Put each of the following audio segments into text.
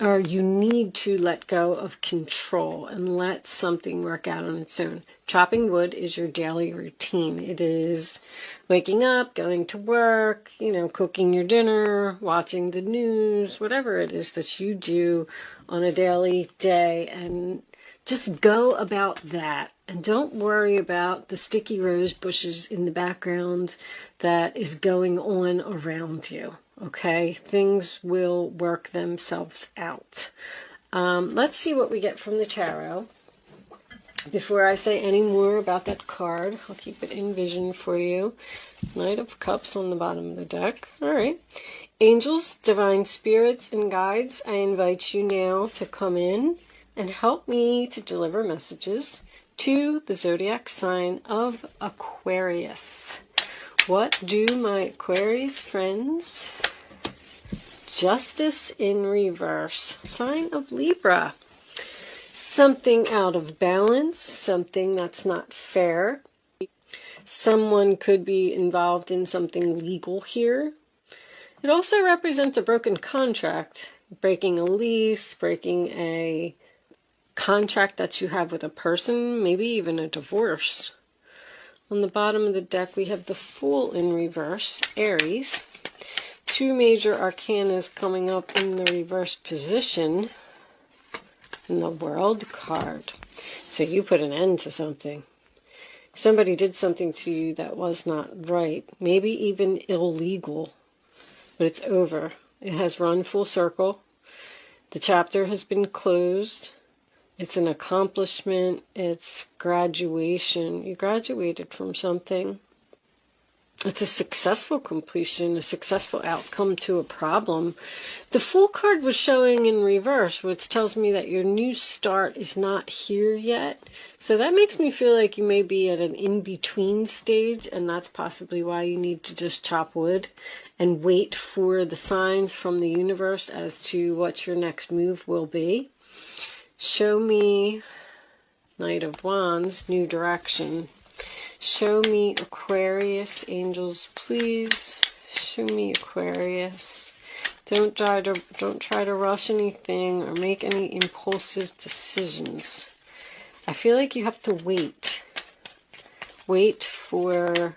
or you need to let go of control and let something work out on its own. Chopping wood is your daily routine. It is waking up, going to work, cooking your dinner, watching the news, whatever it is that you do on a daily day, and just go about that. And don't worry about the sticky rose bushes in the background that is going on around you. Okay, things will work themselves out. Let's see what we get from the tarot. Before I say any more about that card, I'll keep it in vision for you. Knight of Cups on the bottom of the deck. All right. Angels, divine spirits, and guides, I invite you now to come in and help me to deliver messages to the zodiac sign of Aquarius. What do my Aquarius friends? Justice in reverse. Sign of Libra. Something out of balance, something that's not fair. Someone could be involved in something legal here. It also represents a broken contract, breaking a lease, breaking a contract that you have with a person, maybe even a divorce. On the bottom of the deck, we have the Fool in reverse, Aries. Two major arcanas coming up in the reverse position. And the World card. So you put an end to something. Somebody did something to you that was not right. Maybe even illegal. But it's over. It has run full circle. The chapter has been closed. It's an accomplishment. It's graduation. You graduated from something. It's a successful completion, a successful outcome to a problem. The Fool card was showing in reverse, which tells me that your new start is not here yet. So that makes me feel like you may be at an in-between stage, and that's possibly why you need to just chop wood and wait for the signs from the universe as to what your next move will be. Show me, Knight of Wands, new direction. Show me Aquarius, angels, please. Show me Aquarius. Don't try to rush anything or make any impulsive decisions. I feel like you have to wait. Wait for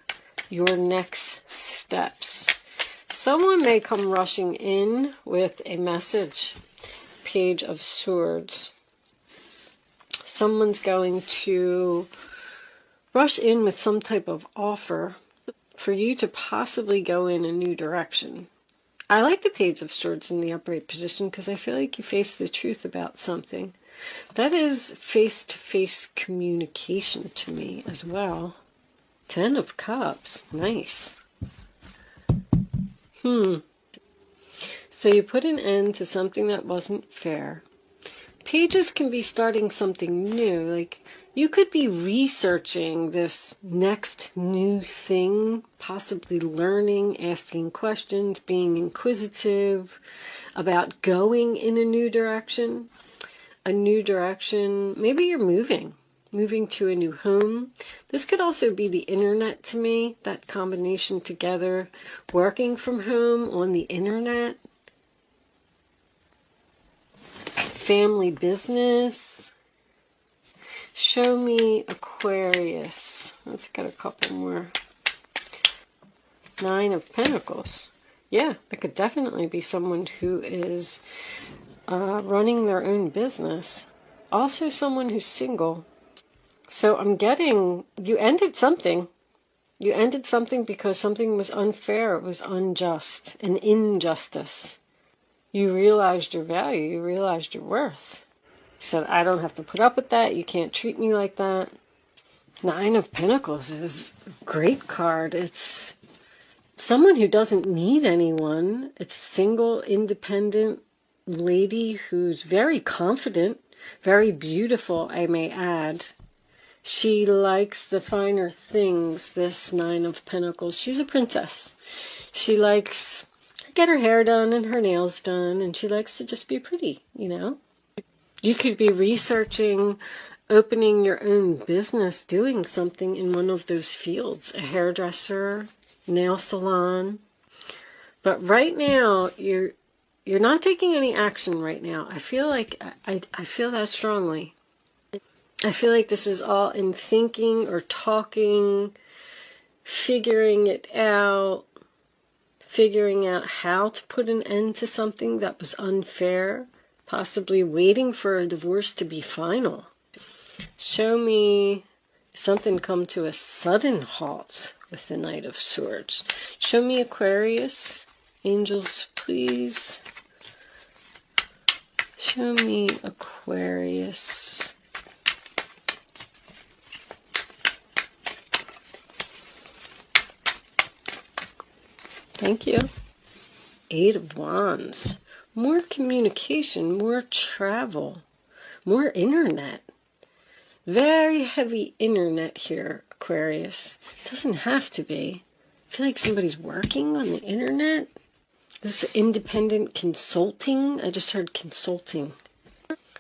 your next steps. Someone may come rushing in with a message. Page of Swords. Someone's going to rush in with some type of offer for you to possibly go in a new direction. I like the Page of Swords in the upright position because I feel like you face the truth about something. That is face-to-face communication to me as well. 10 of Cups. Nice. So you put an end to something that wasn't fair. Pages can be starting something new. Like, you could be researching this next new thing, possibly learning, asking questions, being inquisitive about going in a new direction. Maybe you're moving to a new home. This could also be the internet to me, that combination together, working from home on the internet. Family business. Show me Aquarius. Let's get a couple more. 9 of Pentacles. Yeah, that could definitely be someone who is running their own business. Also someone who's single. So I'm getting, you ended something. You ended something because something was unfair. It was unjust, an injustice. You realized your value. You realized your worth. You said, I don't have to put up with that. You can't treat me like that. 9 of Pentacles is a great card. It's someone who doesn't need anyone. It's single, independent lady who's very confident, very beautiful, I may add. She likes the finer things, this 9 of Pentacles. She's a princess. She likes to get her hair done and her nails done, and she likes to just be pretty, you know. You could be researching opening your own business, doing something in one of those fields, a hairdresser, nail salon. But right now, you're not taking any action right now. I feel like, I feel that strongly. I feel like this is all in thinking or talking, figuring it out, figuring out how to put an end to something that was unfair, possibly waiting for a divorce to be final. Show me something come to a sudden halt with the Knight of Swords. Show me Aquarius. Angels, please. Show me Aquarius. Thank you. Eight of Wands. More communication, more travel, more internet. Very heavy internet here, Aquarius. Doesn't have to be. I feel like somebody's working on the internet. This is independent consulting. I just heard consulting.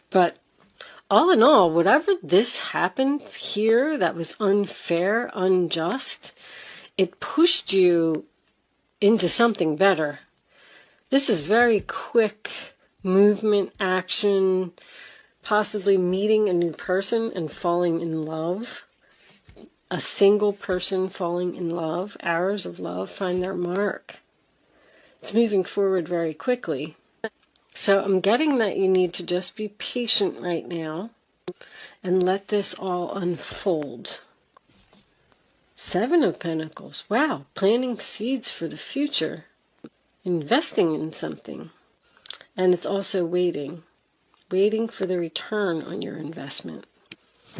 But all in all, whatever this happened here that was unfair, unjust, it pushed you into something better. This is very quick movement, action, possibly meeting a new person and falling in love. A single person falling in love. Arrows of love find their mark. It's moving forward very quickly. So I'm getting that you need to just be patient right now and let this all unfold. Seven of Pentacles. Wow, planting seeds for the future. Investing in something. And it's also waiting. Waiting for the return on your investment.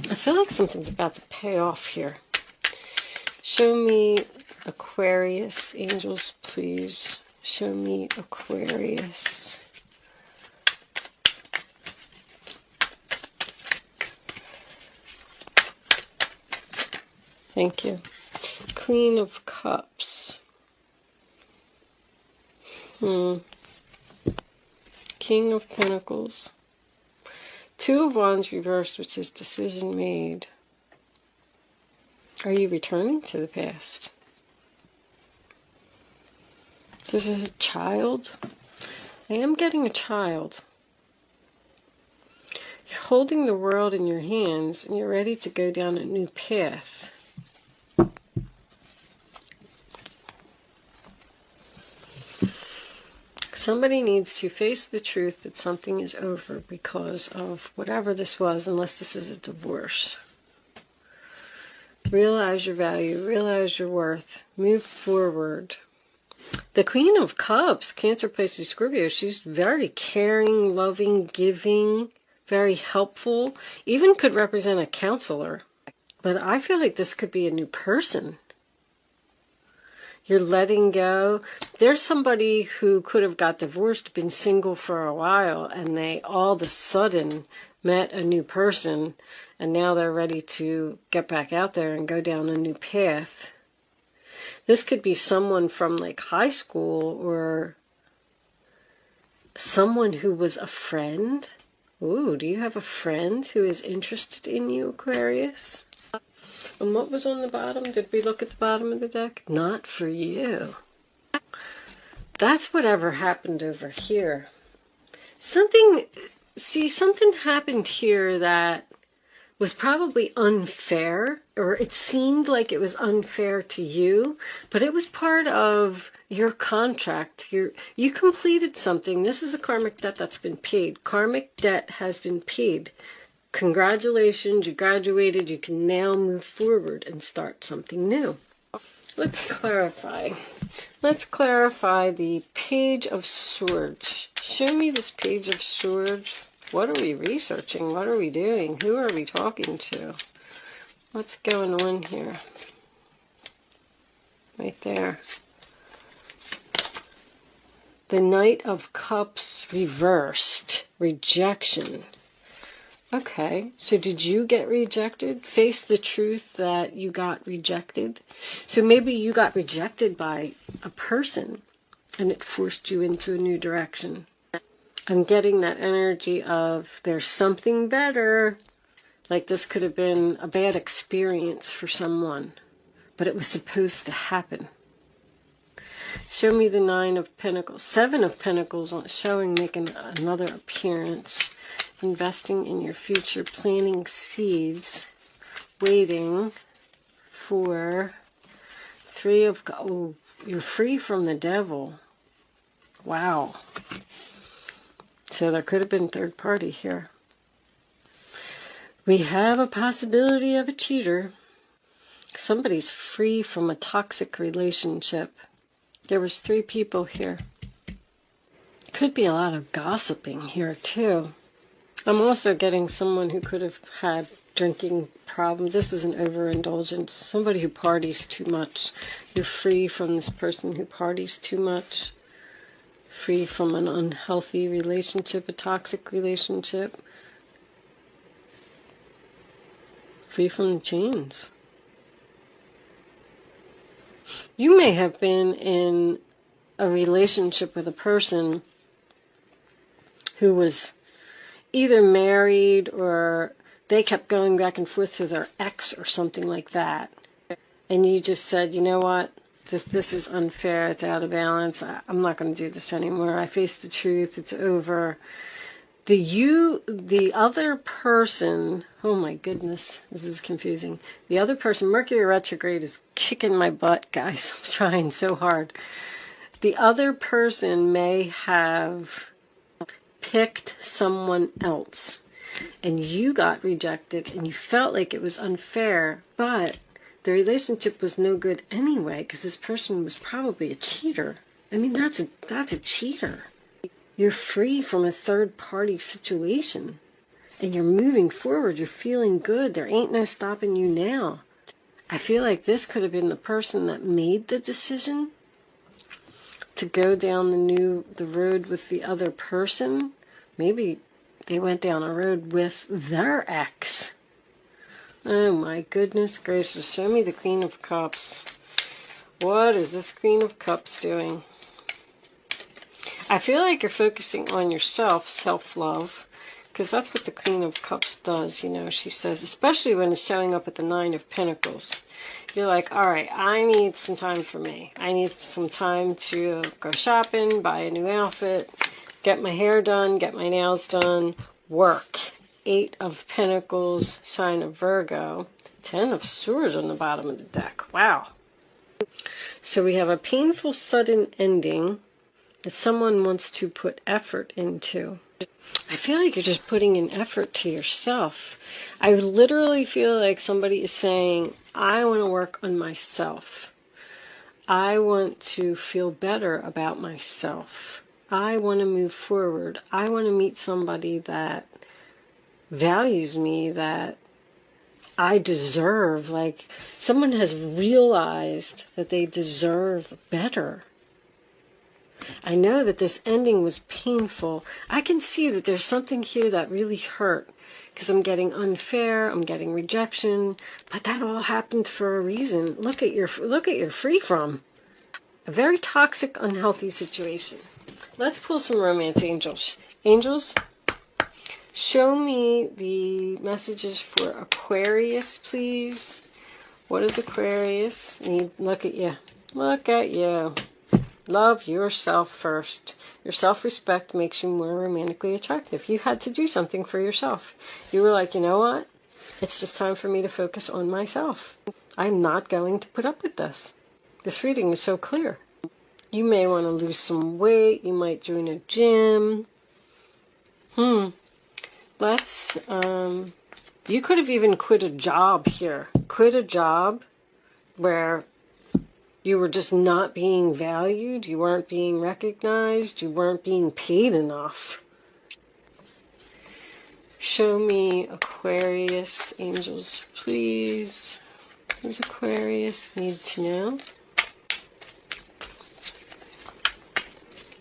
I feel like something's about to pay off here. Show me Aquarius. Angels, please. Show me Aquarius. Thank you. Queen of Cups. King of Pentacles. Two of Wands reversed, which is decision made. Are you returning to the past? This is a child. I am getting a child. You're holding the world in your hands and you're ready to go down a new path. Somebody needs to face the truth that something is over because of whatever this was, unless this is a divorce. Realize your value, realize your worth, move forward. The Queen of Cups, Cancer, Pisces, Scorpio, she's very caring, loving, giving, very helpful, even could represent a counselor. But I feel like this could be a new person. You're letting go. There's somebody who could have got divorced, been single for a while, and they all of a sudden met a new person, and now they're ready to get back out there and go down a new path. This could be someone from like high school or someone who was a friend. Ooh, do you have a friend who is interested in you, Aquarius? And what was on the bottom? Did we look at the bottom of the deck? Not for you. That's whatever happened over here. Something happened here that was probably unfair, or it seemed like it was unfair to you, but it was part of your contract. You completed something. This is a karmic debt that's been paid. Karmic debt has been paid. Congratulations, you graduated. You can now move forward and start something new. Let's clarify. Let's clarify the Page of Swords. Show me this Page of Swords. What are we researching? What are we doing? Who are we talking to? What's going on here? Right there. The Knight of Cups reversed. Rejection. Okay, so did you get rejected? Face the truth that you got rejected. So maybe you got rejected by a person and it forced you into a new direction. I'm getting that energy of there's something better. Like this could have been a bad experience for someone, but it was supposed to happen. Show me the Nine of Pentacles. Seven of Pentacles showing, making another appearance. Investing in your future, planting seeds, waiting for Three of... Oh, you're free from the devil. Wow. So there could have been third party here. We have a possibility of a cheater. Somebody's free from a toxic relationship. There was 3 people here. Could be a lot of gossiping here too. I'm also getting someone who could have had drinking problems. This is an overindulgence. Somebody who parties too much. You're free from this person who parties too much. Free from an unhealthy relationship, a toxic relationship. Free from the chains. You may have been in a relationship with a person who was either married or they kept going back and forth to their ex or something like that. And you just said, you know what? This is unfair. It's out of balance. I'm not going to do this anymore. I faced the truth. It's over. The other person, oh my goodness, this is confusing. The other person, Mercury retrograde is kicking my butt, guys. I'm trying so hard. The other person may have picked someone else and you got rejected and you felt like it was unfair, but the relationship was no good anyway because this person was probably a cheater. I mean, that's a cheater. You're free from a third-party situation, and you're moving forward. You're feeling good. There ain't no stopping you now. I feel like this could have been the person that made the decision to go down the road with the other person. Maybe they went down a road with their ex. Oh my goodness gracious. Show me the Queen of Cups. What is this Queen of Cups doing? I feel like you're focusing on yourself, self-love, because that's what the Queen of Cups does, you know. She says, especially when it's showing up at the Nine of Pentacles. You're like, all right, I need some time for me. I need some time to go shopping, buy a new outfit, get my hair done, get my nails done, work. 8 of Pentacles, sign of Virgo. 10 of Swords on the bottom of the deck. Wow. So we have a painful sudden ending that someone wants to put effort into. I feel like you're just putting in effort to yourself. I literally feel like somebody is saying, I want to work on myself. I want to feel better about myself. I want to move forward. I want to meet somebody that values me, that I deserve. Like someone has realized that they deserve better. I know that this ending was painful. I can see that there's something here that really hurt because I'm getting unfair, I'm getting rejection, but that all happened for a reason. Look at your free from. A very toxic, unhealthy situation. Let's pull some romance angels. Angels, show me the messages for Aquarius, please. What does Aquarius need? Look at you. Look at you. Love yourself first. Your self-respect makes you more romantically attractive. You had to do something for yourself. You were like, you know what? It's just time for me to focus on myself. I'm not going to put up with this. This reading is so clear. You may want to lose some weight. You might join a gym. Let's, you could have even quit a job here. Quit a job where you were just not being valued, you weren't being recognized, you weren't being paid enough. Show me Aquarius, angels, please. What does Aquarius need to know?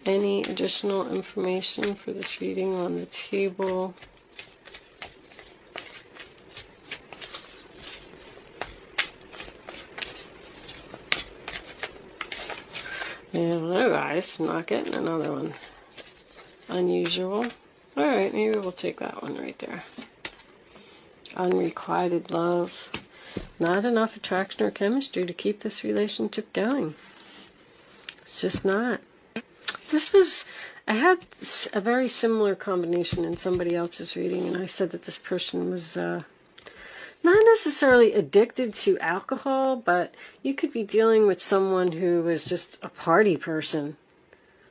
Any additional information for this reading on the table? Yeah, no, guys, I'm not getting another one. Unusual. Alright, maybe we'll take that one right there. Unrequited love. Not enough attraction or chemistry to keep this relationship going. It's just not. I had a very similar combination in somebody else's reading, and I said that this person was not necessarily addicted to alcohol, but you could be dealing with someone who was just a party person.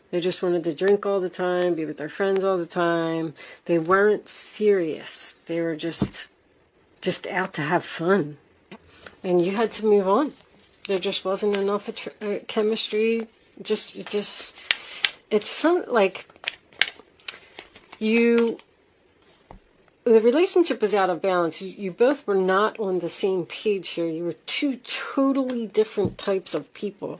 They just wanted to drink all the time, be with their friends all the time. They weren't serious. They were just out to have fun. And you had to move on. There just wasn't enough chemistry. It's like the relationship was out of balance. You both were not on the same page here. You were two totally different types of people.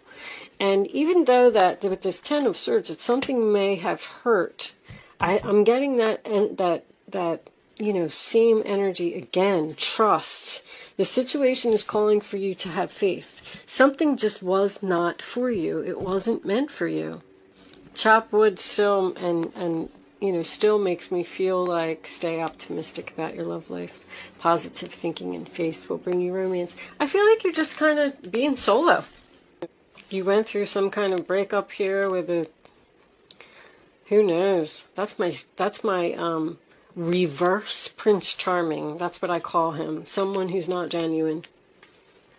And even though that with this Ten of Swords, it's something may have hurt, I'm getting that same energy again. Trust. The situation is calling for you to have faith. Something just was not for you. It wasn't meant for you. Chop wood still and still makes me feel like stay optimistic about your love life. Positive thinking and faith will bring you romance. I feel like you're just kind of being solo. You went through some kind of breakup here with who knows? That's my reverse Prince Charming. That's what I call him. Someone who's not genuine.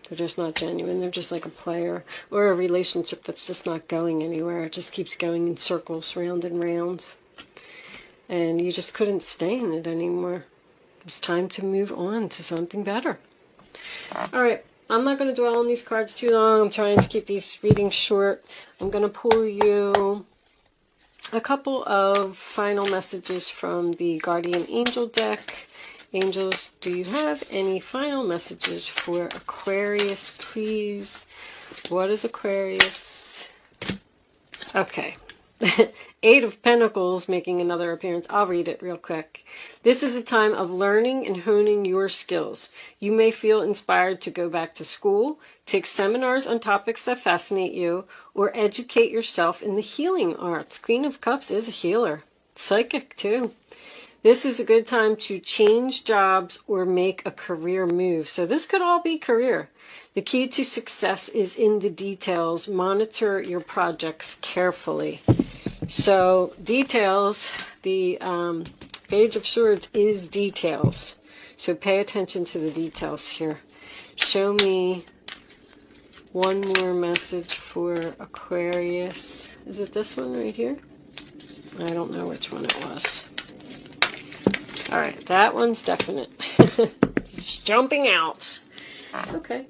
They're just not genuine. They're just like a player or a relationship that's just not going anywhere. It just keeps going in circles, round and round. And you just couldn't stay in it anymore. It was time to move on to something better. All right. I'm not going to dwell on these cards too long. I'm trying to keep these readings short. I'm going to pull you a couple of final messages from the Guardian Angel deck. Angels, do you have any final messages for Aquarius, please? What is Aquarius? Okay. Eight of Pentacles making another appearance. I'll read it real quick. This is a time of learning and honing your skills. You may feel inspired to go back to school, take seminars on topics that fascinate you, or educate yourself in the healing arts. Queen of Cups is a healer. Psychic, too. This is a good time to change jobs or make a career move. So this could all be career. The key to success is in the details. Monitor your projects carefully. So details, the Page of Swords is details. So pay attention to the details here. Show me one more message for Aquarius. Is it this one right here? I don't know which one it was. All right, that one's definite. Just jumping out. Okay.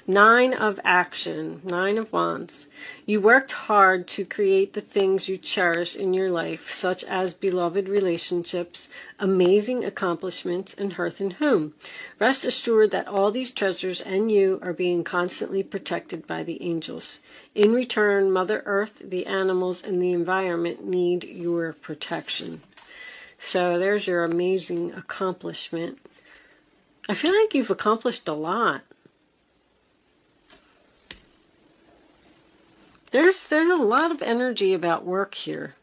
Nine of Action, Nine of Wands. You worked hard to create the things you cherish in your life, such as beloved relationships, amazing accomplishments, and hearth and home. Rest assured that all these treasures and you are being constantly protected by the angels. In return, Mother Earth, the animals, and the environment need your protection. So there's your amazing accomplishment. I feel like you've accomplished a lot. There's a lot of energy about work here.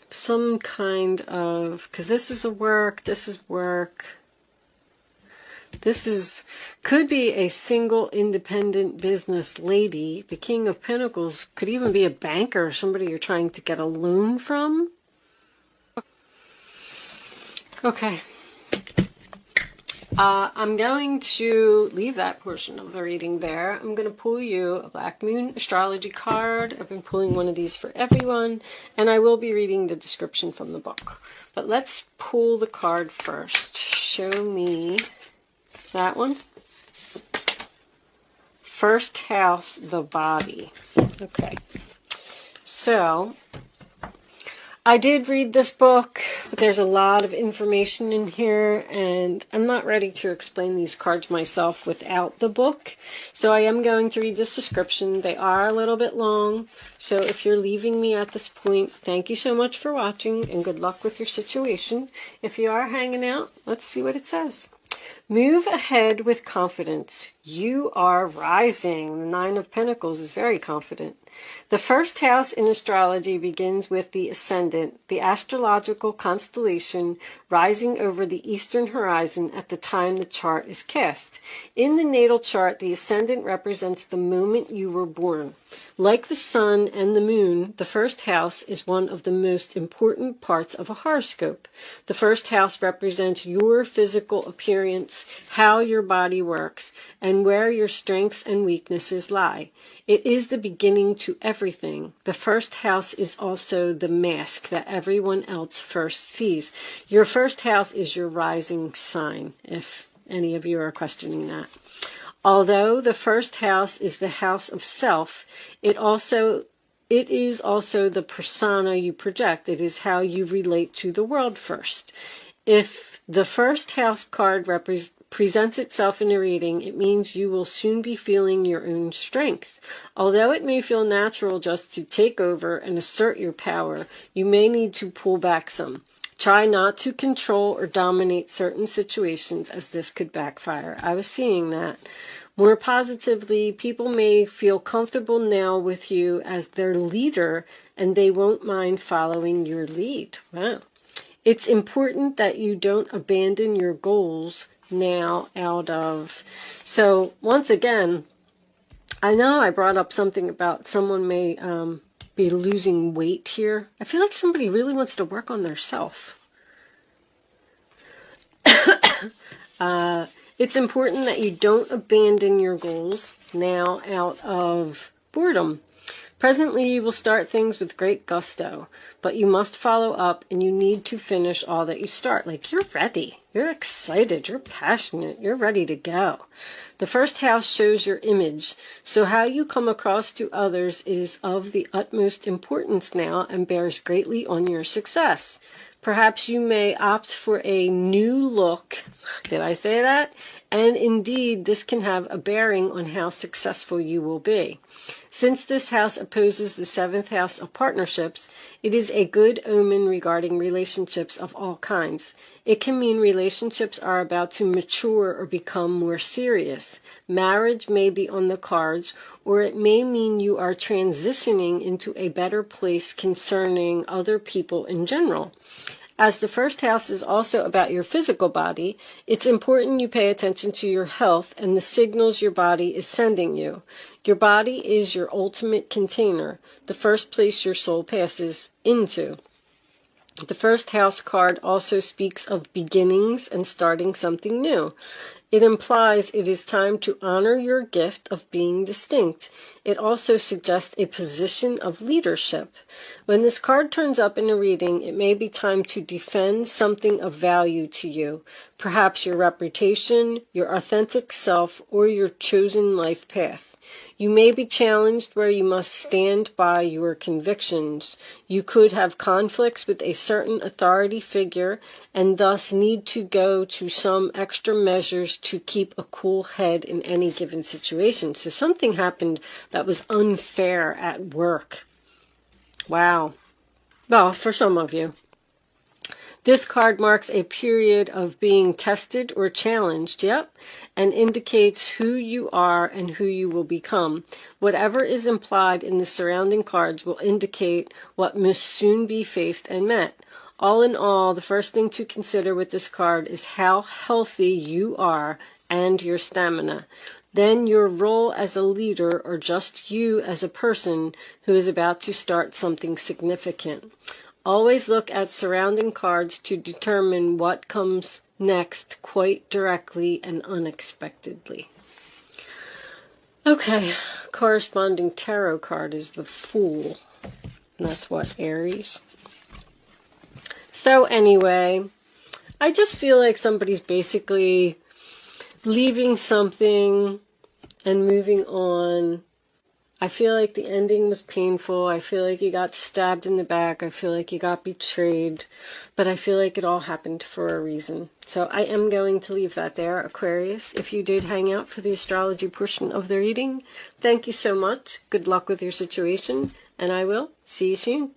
Some kind of, because this is work. This could be a single independent business lady. The King of Pentacles could even be a banker, somebody you're trying to get a loan from. Okay. I'm going to leave that portion of the reading there. I'm going to pull you a Black Moon astrology card. I've been pulling one of these for everyone, and I will be reading the description from the book. But let's pull the card first. Show me that one. First house, the body. Okay. So I did read this book, but there's a lot of information in here, and I'm not ready to explain these cards myself without the book. So I am going to read this description. They are a little bit long, so if you're leaving me at this point, thank you so much for watching, and good luck with your situation. If you are hanging out, let's see what it says. Move ahead with confidence. You are rising. The Nine of Pentacles is very confident. The first house in astrology begins with the ascendant, the astrological constellation rising over the eastern horizon at the time the chart is cast. In the natal chart, the ascendant represents the moment you were born. Like the sun and the moon, the first house is one of the most important parts of a horoscope. The first house represents your physical appearance, how your body works, and where your strengths and weaknesses lie. It is the beginning to everything. The first house is also the mask that everyone else first sees. Your first house is your rising sign, if any of you are questioning that. Although the first house is the house of self, it is also the persona you project. It is how you relate to the world first. If the first house card presents itself in a reading, it means you will soon be feeling your own strength. Although it may feel natural just to take over and assert your power, you may need to pull back some. Try not to control or dominate certain situations, as this could backfire. I was seeing that. More positively, people may feel comfortable now with you as their leader, and they won't mind following your lead. Wow. It's important that you don't abandon your goals now out of... So, once again, I know I brought up something about someone may be losing weight here. I feel like somebody really wants to work on their self. It's important that you don't abandon your goals now out of boredom. Presently, you will start things with great gusto, but you must follow up and you need to finish all that you start. Like, you're ready. You're excited. You're passionate. You're ready to go. The first house shows your image, so how you come across to others is of the utmost importance now and bears greatly on your success. Perhaps you may opt for a new look. Did I say that? And indeed, this can have a bearing on how successful you will be. Since this house opposes the seventh house of partnerships, it is a good omen regarding relationships of all kinds. It can mean relationships are about to mature or become more serious. Marriage may be on the cards, or it may mean you are transitioning into a better place concerning other people in general. As the first house is also about your physical body, it's important you pay attention to your health and the signals your body is sending you. Your body is your ultimate container, the first place your soul passes into. The first house card also speaks of beginnings and starting something new. It implies it is time to honor your gift of being distinct. It also suggests a position of leadership. When this card turns up in a reading, it may be time to defend something of value to you, perhaps your reputation, your authentic self, or your chosen life path. You may be challenged where you must stand by your convictions. You could have conflicts with a certain authority figure and thus need to go to some extra measures to keep a cool head in any given situation. So something happened that was unfair at work. Wow. Well, for some of you. This card marks a period of being tested or challenged, and indicates who you are and who you will become. Whatever is implied in the surrounding cards will indicate what must soon be faced and met. All in all, the first thing to consider with this card is how healthy you are and your stamina. Then your role as a leader, or just you as a person who is about to start something significant. Always look at surrounding cards to determine what comes next quite directly and unexpectedly. Okay, corresponding tarot card is the Fool. And that's what, Aries? So anyway, I just feel like somebody's basically leaving something and moving on. I feel like the ending was painful. I feel like you got stabbed in the back. I feel like you got betrayed. But I feel like it all happened for a reason. So I am going to leave that there, Aquarius. If you did hang out for the astrology portion of the reading, thank you so much. Good luck with your situation. And I will see you soon.